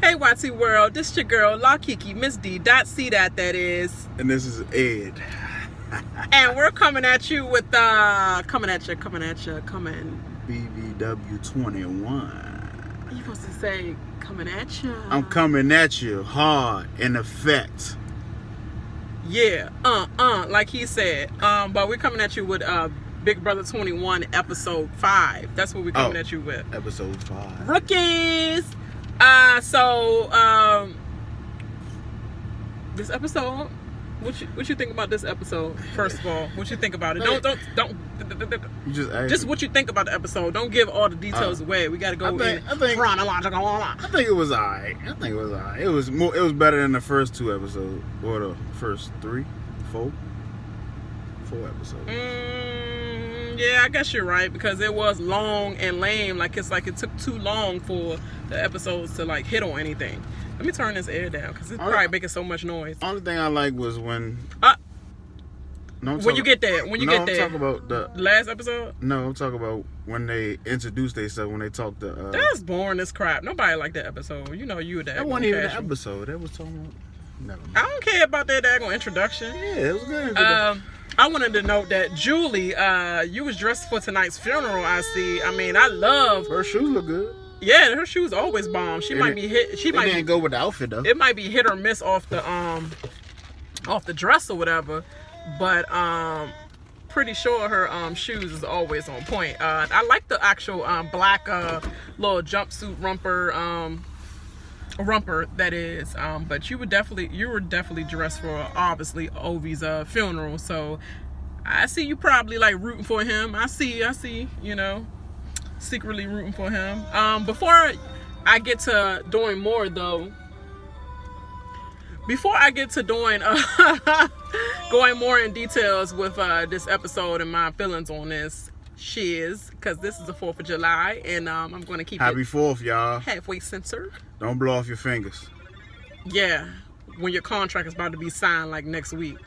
Hey, YT World, this your girl, La Kiki, Miss D. C. That is. And this is Ed. And we're coming at you with, coming. BBW 21. You supposed to say, coming at you. I'm coming at you hard in effect. Yeah, like he said. But we're coming at you with, Big Brother 21, episode 5. That's what we're coming at you with. Episode 5. Rookies! This episode, what you think about this episode? First of all, what you think about it? Don't. You just what you think about the episode. Don't give all the details away. We got to go in chronological order. I think it was alright. It was better than the first 2 episodes, or the first 4 episodes. Yeah, I guess you're right, because it was long and lame. Like it took too long for the episodes to like hit on anything. Let me turn this air down because it's probably making so much noise. Only thing I like was when. When you get there. I'm talking about the last episode. No, I'm talking about when they introduced themselves, when they talked to. That's boring as crap. Nobody liked that episode. You know you were that. That wasn't even an episode. That was talking about. Never mind. I don't care about that daggone introduction. Yeah, it was good. I wanted to note that Julie, you was dressed for tonight's funeral. I see. I mean, I love her shoes look good. Yeah, her shoes always bomb. She might be hit. She might didn't go with the outfit though. It might be hit or miss off the dress or whatever, but pretty sure her shoes is always on point. I like the actual black little jumpsuit romper that is, but you were definitely dressed for obviously Ovi's funeral, so I see you probably like rooting for him. I see, you know, secretly rooting for him. Before I get to doing more though, going more in details with this episode and my feelings on this shiz, because this is the 4th of July, and I'm going to keep Happy 4th, y'all. Halfway censored. Don't blow off your fingers. Yeah, when your contract is about to be signed like next week.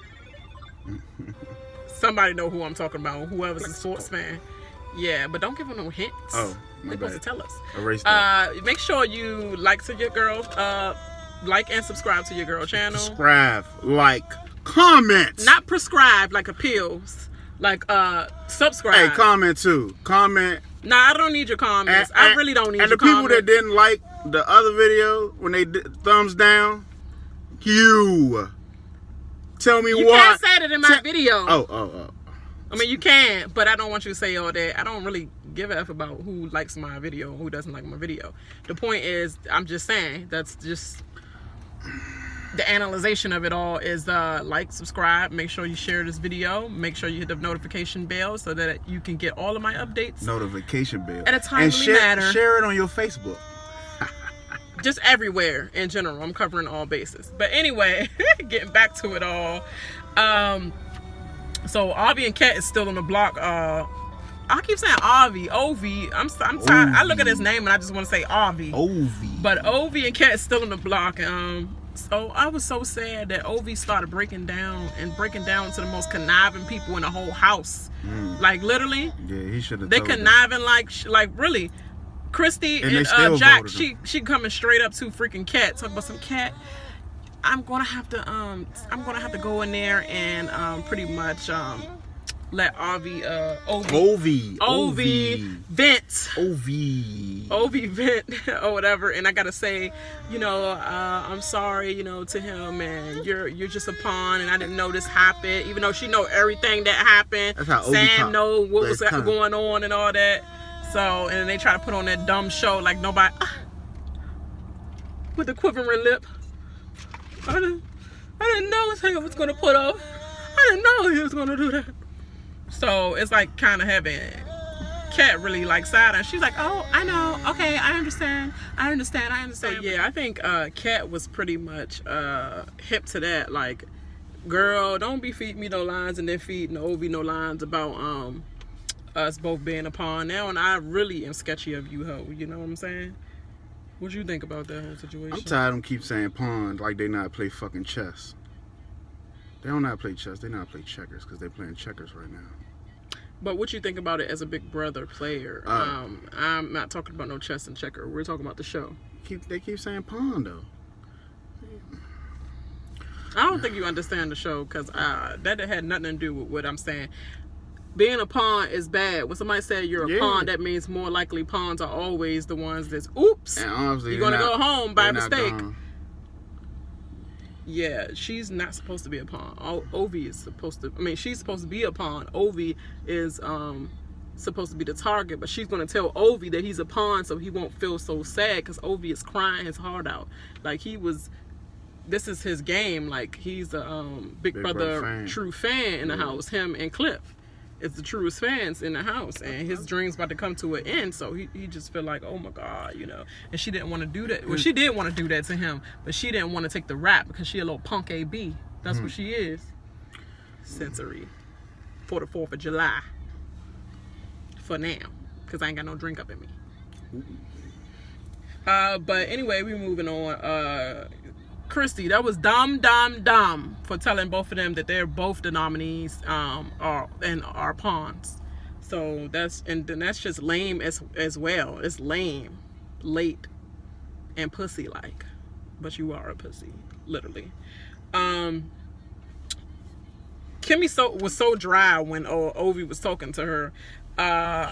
Somebody know who I'm talking about, whoever's a sports fan. Yeah, but don't give them no hints. Oh, my They're bad. supposed to tell us. Erase that. Make sure you like and subscribe to your girl channel. Subscribe, like, comment. Not prescribe like pills. Like subscribe. Hey, comment too. Comment. Nah, I don't need your comments. I really don't need your comments. And the people that didn't like the other video when they did thumbs down, tell me why. You can't say that in my video. Oh. I mean, you can, but I don't want you to say all that. I don't really give a F about who likes my video and who doesn't like my video. The point is, I'm just saying, that's just the analyzation of it all is like, subscribe, make sure you share this video, make sure you hit the notification bell so that you can get all of my updates. Notification bell. At a timely manner. Share it on your Facebook. Just everywhere in general. I'm covering all bases. But anyway, getting back to it all. So Avi and Kat is still on the block. I keep saying Ovi. I'm tired. I look at his name and I just want to say Avi. But Ovi and Kat is still on the block. So I was so sad that Ovi started breaking down to the most conniving people in the whole house. Like literally. Yeah, he should have. They conniving like really. Christy and Jack, she coming straight up to freaking Kat, talking about some Kat. I'm gonna have to go in there and pretty much let Ovi vent or whatever, and I gotta say, you know, I'm sorry, you know, to him, and you're just a pawn, and I didn't know this happened, even though she know everything that happened. That's how Sam know what was going on and all that. So, and they try to put on that dumb show like nobody with the quivering lip. I didn't know his hair was gonna put up. I didn't know he was gonna do that. So it's like kind of having Kat really like side, and she's like, "Oh, I know. Okay, I understand. So yeah, I think Kat was pretty much hip to that. Like, girl, don't be feeding me no lines and then feeding Ovi no lines about us both being a pawn now, and I really am sketchy of you, ho. You know what I'm saying? What you think about that whole situation? I'm tired of them keep saying pawns like they not play fucking chess. They don't know how to play chess. They know how to play checkers because they're playing checkers right now. But what you think about it as a Big Brother player? I'm not talking about no chess and checker. We're talking about the show. They keep saying pawn though. I don't think you understand the show because that had nothing to do with what I'm saying. Being a pawn is bad. When somebody says you're a pawn, that means more likely pawns are always the ones that's, oops, you're going to go home by mistake. Yeah, she's not supposed to be a pawn. Ovi is supposed to, she's supposed to be a pawn. Ovi is supposed to be the target, but she's going to tell Ovi that he's a pawn so he won't feel so sad because Ovi is crying his heart out. Like this is his game. Like he's a Big Brother fan. True fan in the house. Him and Cliff is the truest fans in the house, and his dream's about to come to an end, so he just feel like, oh my God, and she didn't want to do that. Well, she did want to do that to him, but she didn't want to take the rap because she a little punk AB. That's what she is. Sensory for the 4th of July for now, because I ain't got no drink up in me. But anyway, we moving on. Christy, that was dumb for telling both of them that they're both the nominees are pawns. So that's just lame as well. It's lame, late, and pussy like. But you are a pussy, literally. Kimmy was so dry when Ovi was talking to her.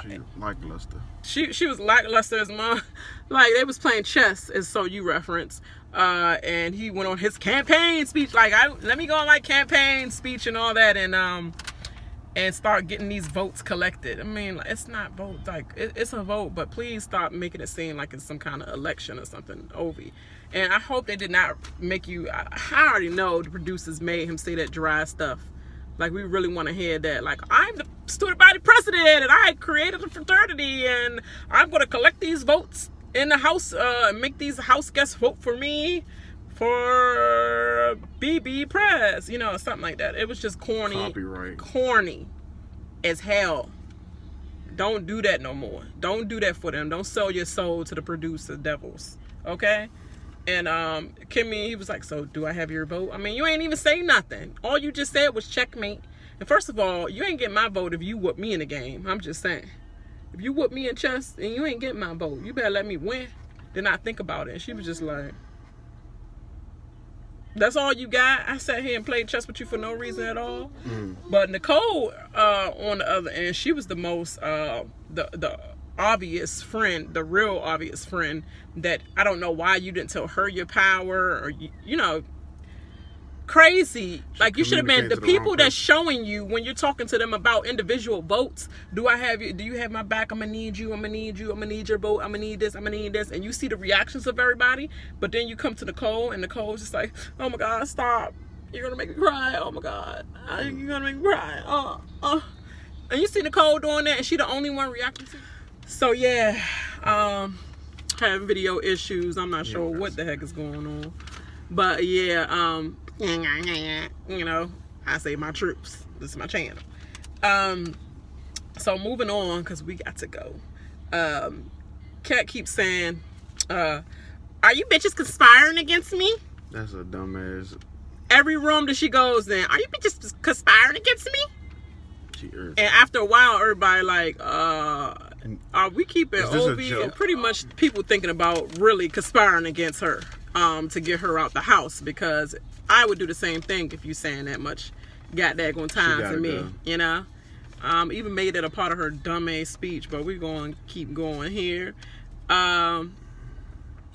She lackluster. She was lackluster as mom. Like they was playing chess, as so you reference. And he went on his campaign speech. Like, let me go on my campaign speech and all that, and start getting these votes collected. It's not vote. Like, it's a vote, but please stop making it seem like it's some kind of election or something, Ovi. And I hope they did not make you. I already know the producers made him say that dry stuff. Like, we really want to hear that. Like, I'm the student body president, and I created a fraternity, and I'm going to collect these votes in the house, make these house guests vote for me for BB Press, something like that. It was just corny. Copyright. Corny as hell. Don't do that no more. Don't do that for them. Don't sell your soul to the producer devils. Okay? And Kimmy, he was like, so do I have your vote? You ain't even say nothing. All you just said was checkmate. And first of all, you ain't getting my vote if you whoop me in the game. I'm just saying. If you whoop me in chess and you ain't getting my vote, you better let me win. Then I think about it. And she was just like, that's all you got? I sat here and played chess with you for no reason at all. But Nicole, on the other end, she was the most, the obvious friend, the real obvious friend that I don't know why you didn't tell her your power or, crazy. Like, you should have been the people that's showing you when you're talking to them about individual votes. Do you have my back? I'm gonna need you. I'm gonna need you. I'm gonna need your vote. I'm gonna need this. I'm gonna need this. And you see the reactions of everybody, but then you come to Nicole, and Nicole's just like, oh my God, stop. You're gonna make me cry. Oh my God. You're gonna make me cry. And you see Nicole doing that, and she the only one reacting to it. So yeah, having video issues. I'm not sure what the heck is going on. But yeah, I say my troops. This is my channel. So moving on, because we got to go. Kat keeps saying, are you bitches conspiring against me? That's a dumbass. Every room that she goes in, are you bitches conspiring against me? She urged. And after a while, everybody like, are we keeping Ovi? And pretty much people thinking about really conspiring against her to get her out the house, because I would do the same thing if you saying that much goddamn time to me, go. Even made it a part of her dumbass speech, but we're going to keep going here. And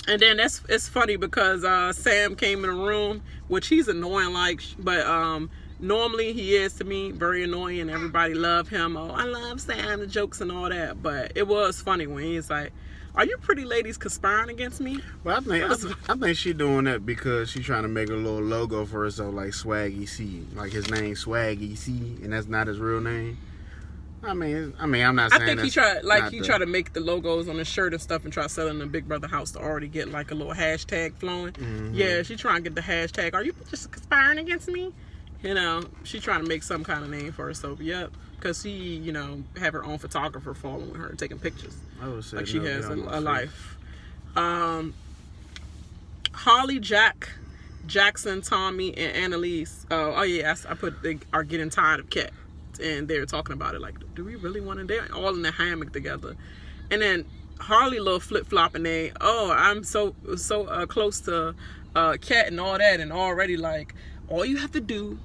then it's funny because Sam came in the room, which he's annoying but normally he is to me very annoying, and everybody love him. Oh, I love Sam, the jokes and all that. But it was funny when he's like, are you pretty ladies conspiring against me? Well, I think she doing that because she's trying to make a little logo for herself, like Swaggy C, like his name Swaggy C, and that's not his real name. I'm not saying. I think he tried to make the logos on his shirt and stuff and try to sell it in the Big Brother house to already get like a little hashtag flowing. Mm-hmm. Yeah, she trying to get the hashtag. Are you just conspiring against me? She trying to make some kind of name for herself. Yep. Because she, have her own photographer following her, taking pictures. I would say like she has a life. Holly, Jackson, Tommy, and Annalise. I put they are getting tired of Kat, and they're talking about it like, do we really want to? They're all in the hammock together, and then Harley little flip flopping there. Oh, I'm so close to Cat and all that, and already like all you have to do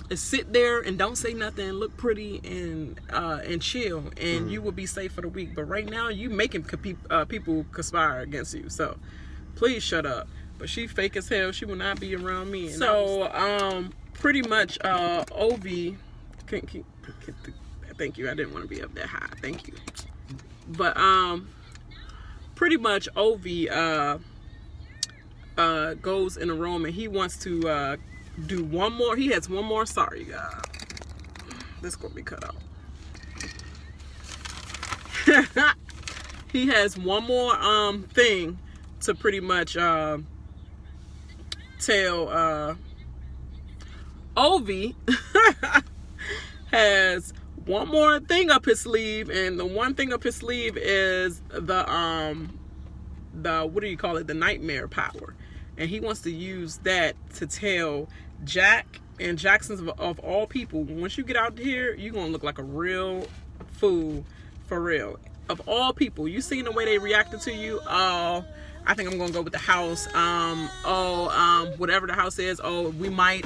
is sit there and don't say nothing, look pretty, and chill, and you will be safe for the week. But right now, you making people conspire against you. So please shut up. But she fake as hell. She will not be around me. And so pretty much Ovi. Thank you. I didn't want to be up that high. Thank you. But pretty much Ovi goes in a room and he wants to do one more. He has one more. Sorry, God. This gonna be cut out. He has one more thing to pretty much tell Ovi has one more thing up his sleeve, and the one thing up his sleeve is the what do you call it, the nightmare power, and he wants to use that to tell Jack and Jackson of all people, once you get out here, you're gonna look like a real fool, for real. Of all people, you seen the way they reacted to you. Oh, I think I'm gonna go with the house. Whatever the house is. Oh, we might,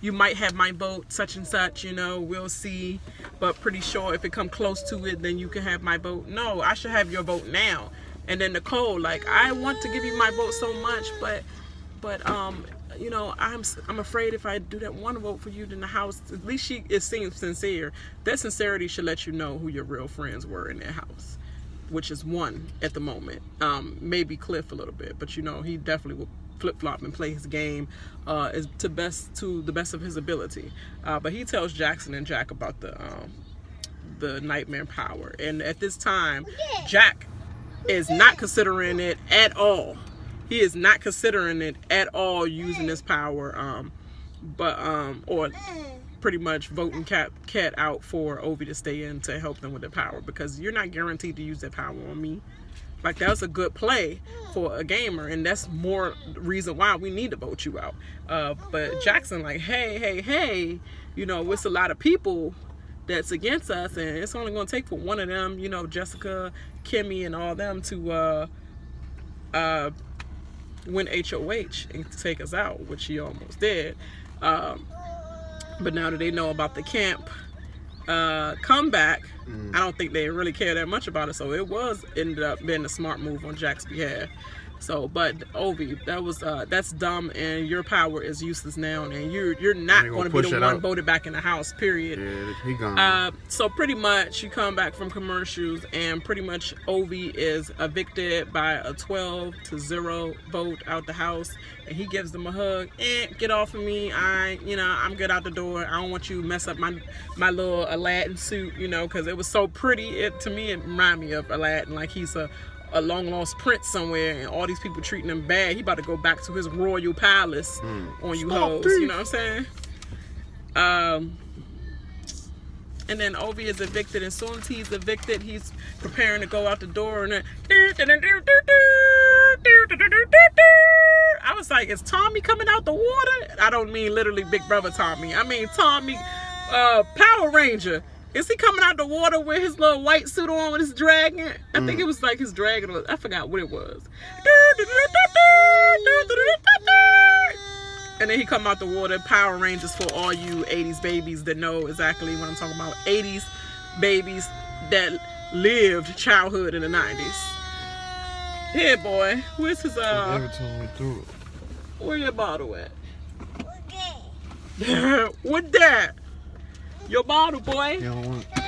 you might have my vote, such and such, you know, we'll see. But pretty sure if it come close to it, then you can have my vote. No, I should have your vote now. And then Nicole, like, I want to give you my vote so much, but you know, I'm afraid if I do that one vote for you, then the house, at least it seems sincere. That sincerity should let you know who your real friends were in that house, which is one at the moment. Maybe Cliff a little bit, but you know, he definitely will flip-flop and play his game to the best of his ability. But he tells Jackson and Jack about the nightmare power, and at this time, Jack is not considering it at all. He is not considering it at all, using this power, or pretty much voting Cat out for Ovi to stay in to help them with the power, because you're not guaranteed to use that power on me. Like, that was a good play for a gamer, and that's more reason why we need to vote you out. But Jackson, like, hey, you know, it's a lot of people that's against us, and it's only going to take for one of them, you know, Jessica, Kimmy, and all them to win HOH and take us out, which he almost did. But now that they know about the camp comeback, I don't think they really care that much about it. So it ended up being a smart move on Jack's behalf. So, but Ovi, that's dumb, and your power is useless now, and you're not going to be the one voted back in the house. Period. Yeah, he gone. So pretty much, you come back from commercials, and pretty much Ovi is evicted by a 12-0 vote out the house, and he gives them a hug. Get off of me! I'm good out the door. I don't want you to mess up my little Aladdin suit, you know, because it was so pretty. To me, it reminded me of Aladdin, like he's a long lost prince somewhere, and all these people treating him bad. He about to go back to his royal palace on you hoes. You know what I'm saying? And then Ovi is evicted, and as soon as he's evicted, he's preparing to go out the door, and I was like, is Tommy coming out the water? I don't mean literally Big Brother Tommy. I mean Tommy, Power Ranger. Is he coming out the water with his little white suit on with his dragon? I think it was like his dragon. I forgot what it was. And then he come out the water. Power Rangers for all you 80s babies that know exactly what I'm talking about. 80s babies that lived childhood in the 90s. Here, boy. Where's his Every time we do it. Where your bottle at? What that? Your bottle, boy. You don't want it.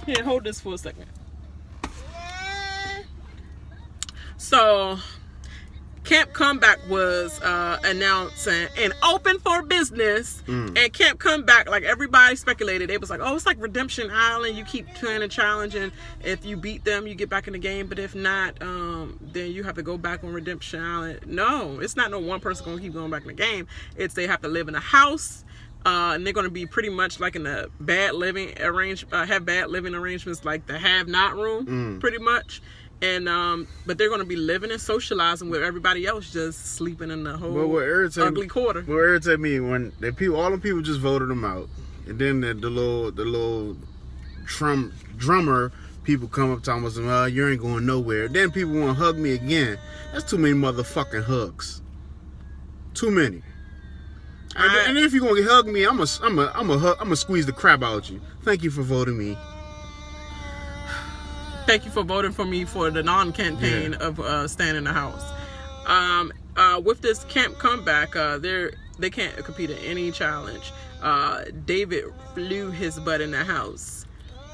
Here, hold this for a second. So, Camp Comeback was announced and open for business. And Camp Comeback, like everybody speculated, it was like, oh, it's like Redemption Island. You keep playing a challenge, and if you beat them, you get back in the game. But if not, then you have to go back on Redemption Island. No, it's not no one person gonna keep going back in the game. It's they have to live in a house. And they're going to be pretty much like in a bad living arrangements, like the have-not room, pretty much. And but they're going to be living and socializing with everybody else, just sleeping in the whole ugly quarter. What irritated me when all the people just voted them out, and then the little drummer people come up talking about, you ain't going nowhere. Then people want to hug me again. That's too many motherfucking hugs. Too many. And if you're gonna hug me, I'm gonna squeeze the crap out of you. Thank you for voting me. Thank you for voting for me for the non-campaign of staying in the house. With this camp comeback, they can't compete in any challenge. David flew his butt in the house.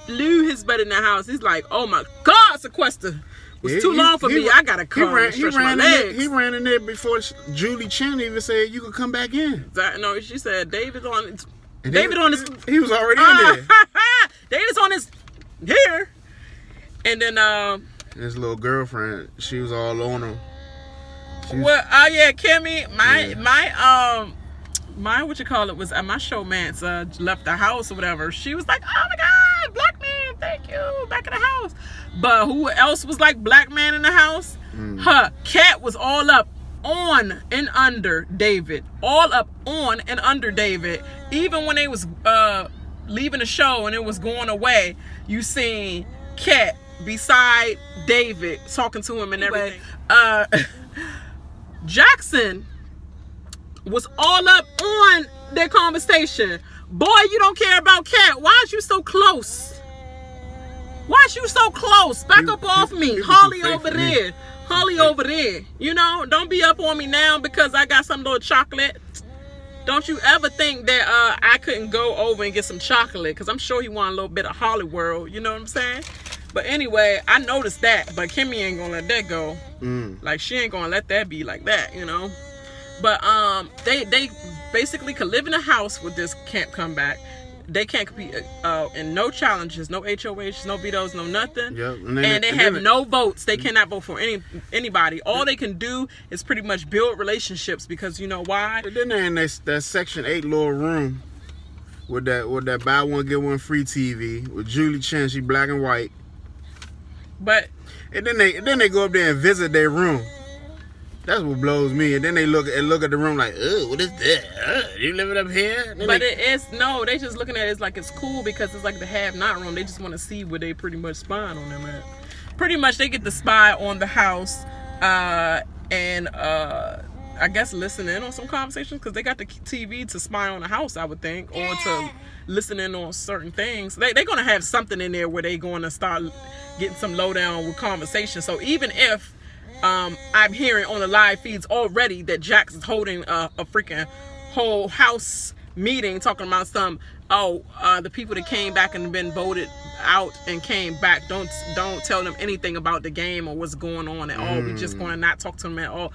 He's like, oh my God, sequester. It's too long for me. I gotta come and stretch my legs. He ran in there before Julie Chen even said you could come back in. No, she said David's on. He was already in there. David's on his here. And then his little girlfriend, she was all on him. Kimmy, my what you call it was my showmance left the house or whatever. She was like, oh my God, black man, thank you, back in the house. But who else was like black man in the house? Her cat was all up on and under David, Even when they was leaving the show and it was going away, you seen Cat beside David talking to him and everything. Jackson was all up on their conversation. Boy, you don't care about Cat. Why is you so close? Back up off me. Holly over there. You know, don't be up on me now because I got some little chocolate. Don't you ever think that I couldn't go over and get some chocolate, because I'm sure he want a little bit of Holly World. You know what I'm saying? But anyway, I noticed that. But Kimmy ain't gonna let that go. Like, she ain't gonna let that be like that, you know? But they basically could live in a house with this camp comeback. They can't compete in no challenges, no HOH, no vetoes, no nothing. Yep. And they have no votes. They cannot vote for anybody. All they can do is pretty much build relationships, because you know why? And then they're in that Section 8 little room with that buy one get one free TV with Julie Chen. She black and white. But and then they go up there and visit their room. That's what blows me. And then they look at the room like, oh, what is that? You living up here? But they just looking at it like it's cool because it's like the have-not room. They just want to see where they pretty much spying on them at. Pretty much they get to spy on the house and I guess listen in on some conversations, because they got the TV to spy on the house, I would think, or to listen in on certain things. They're going to have something in there where they're going to start getting some lowdown with conversation. So even if I'm hearing on the live feeds already that Jax is holding a freaking whole house meeting talking about the people that came back and been voted out and came back, don't tell them anything about the game or what's going on at all. We just going to not talk to them at all.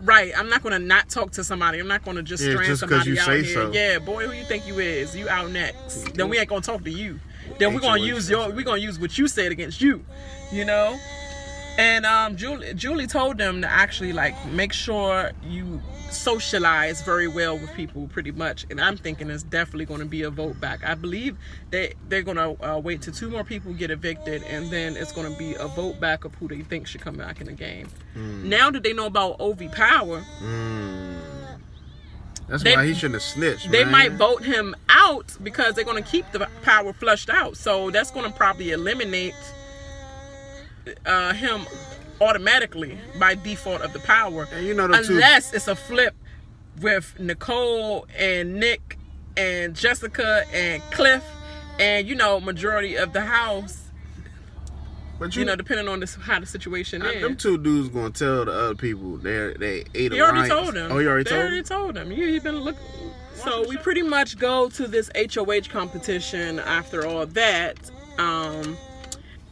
Right. I'm not going to not talk to somebody. I'm not going to just strand somebody out here. So. Yeah, boy, who you think you is? You out next. Then we ain't going to talk to you. Then we're going to use what you said against you, you know? And Julie told them to actually like make sure you socialize very well with people, pretty much. And I'm thinking it's definitely going to be a vote back. I believe that they're going to wait till 2 more people get evicted, and then it's going to be a vote back of who they think should come back in the game. Now that they know about OV Power, that's why he shouldn't have snitched. They might vote him out because they're going to keep the power flushed out. So that's going to probably eliminate him automatically by default of the power, and unless it's a flip with Nicole and Nick and Jessica and Cliff and majority of the house. But depending on how the situation is, them 2 dudes gonna tell the other people they ate. He already told them. Oh, he already told them. You've been looking. So we pretty much go to this HOH competition after all that.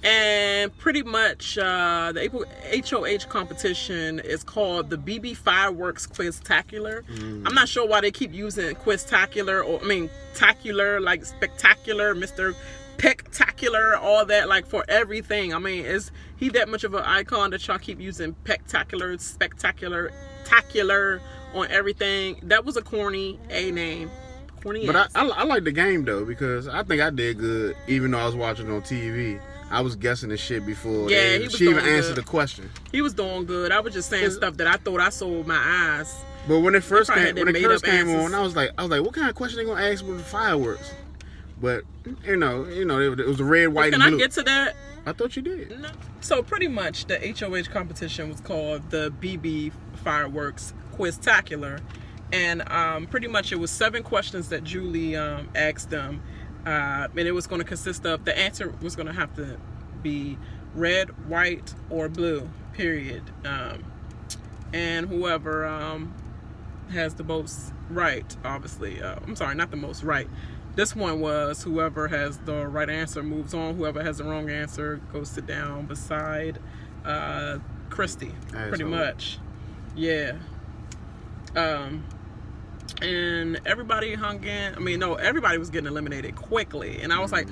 And pretty much the HOH competition is called the BB Fireworks Quiztacular. I'm not sure why they keep using Quiztacular, tacular, like spectacular, Mr. Pectacular, all that, like for everything. I mean, is he that much of an icon that y'all keep using pectacular, spectacular, tacular on everything? That was a corny name. But I like the game though, because I think I did good, even though I was watching on TV. I was guessing this shit before she even answered the question. He was doing good. I was just saying stuff that I thought I saw with my eyes. But when it first came on, I was like, what kind of question they gonna ask with the fireworks? But you know, it was the red, white, Can and blue. I get to that? I thought you did. No. So pretty much the HOH competition was called the BB Fireworks Quiztacular, and pretty much it was 7 questions that Julie asked them, and it was going to consist of, the answer was going to have to be red, white, or blue, period. And whoever has the most right, obviously, I'm sorry, not the most right. This one was whoever has the right answer moves on. Whoever has the wrong answer goes sit down beside Christy, pretty much. Yeah. And everybody hung in. I mean, no, everybody was getting eliminated quickly. And I was like,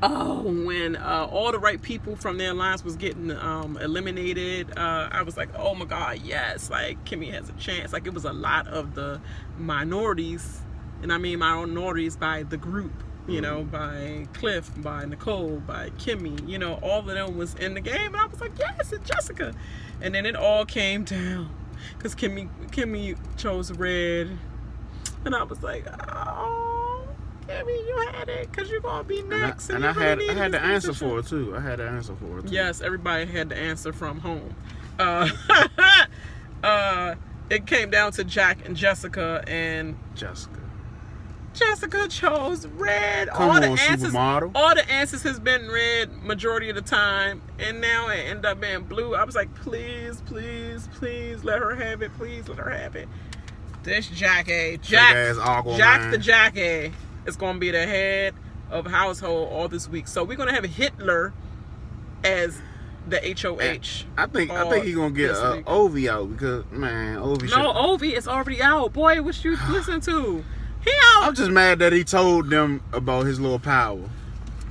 oh, when all the right people from their alliance was getting eliminated, I was like, oh my God, yes, like Kimmy has a chance. Like, it was a lot of the minorities, and I mean minorities by the group, you know, by Cliff, by Nicole, by Kimmy, you know, all of them was in the game. And I was like, yes, it's Jessica. And then it all came down because Kimmy chose red. And I was like, oh, Kimmy, you had it because you're going to be next. And I had the answer for it, too. I had the answer for it, too. Yes, everybody had the answer from home. It came down to Jack and Jessica, and Jessica chose red. All the answers has been red majority of the time, and now it ended up being blue. I was like, please, please, please let her have it. Please let her have it. This Jack the Jackie is going to be the head of household all this week. So we're going to have Hitler as the HOH. I think he's going to get Ovi out because, man, Ovi. No, Ovi is already out. Boy, what you listen to? He out. I'm just mad that he told them about his little power.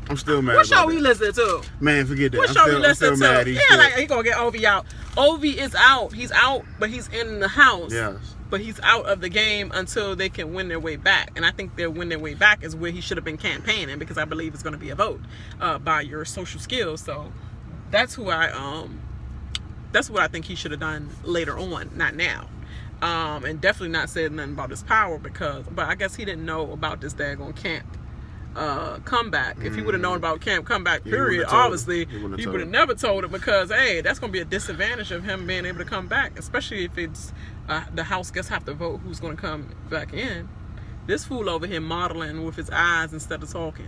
I'm still mad. What show we listen to? Man, forget that. What show we listen to? Mad Like he gonna get Ovi out. Ovi is out. He's out, but he's in the house. Yes. But he's out of the game until they can win their way back. And I think their win their way back is where he should have been campaigning, because I believe it's going to be a vote by your social skills. So that's who that's what I think he should have done later on, not now. And definitely not said nothing about his power, but I guess he didn't know about this daggone camp comeback. If he would have known about camp comeback, period, obviously he would have never told it, because hey, that's going to be a disadvantage of him being able to come back, especially if it's the house guests have to vote who's going to come back in. This fool over here modeling with his eyes instead of talking.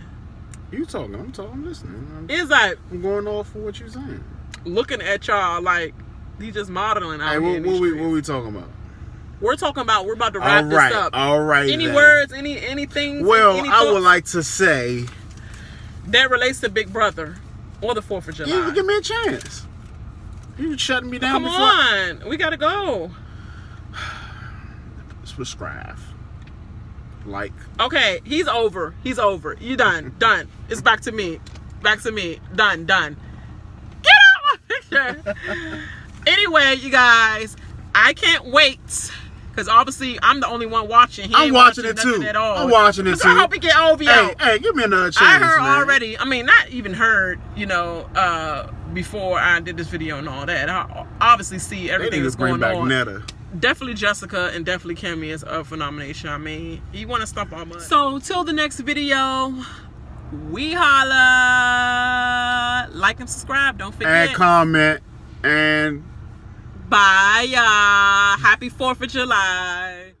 You talking? I'm talking. I'm listening. It's like I'm going off for what you're saying. Looking at y'all like he just modeling out here. What we talking about? We're about to wrap this up. All right. Any words? Anything? Well, any I would like to say that relates to Big Brother or the 4th of July. You give me a chance. You shutting me down. Come on, we gotta go. Subscribe. Like. Okay, he's over. You done. It's back to me. Done. Get out my picture. Anyway, you guys, I can't wait. Because obviously, I'm the only one watching. I'm watching it too. I'm watching it too. I hope he get Ovi out. Hey, give me another chance. I heard man. already. I mean, not even heard, before I did this video and all that. I obviously see everything that's going on. Netta. Definitely Jessica and definitely Kimmy is up for nomination. I mean, you want to stump our money. So, till the next video, we holla. Like and subscribe. Don't forget. And comment. And bye, y'all. Happy 4th of July.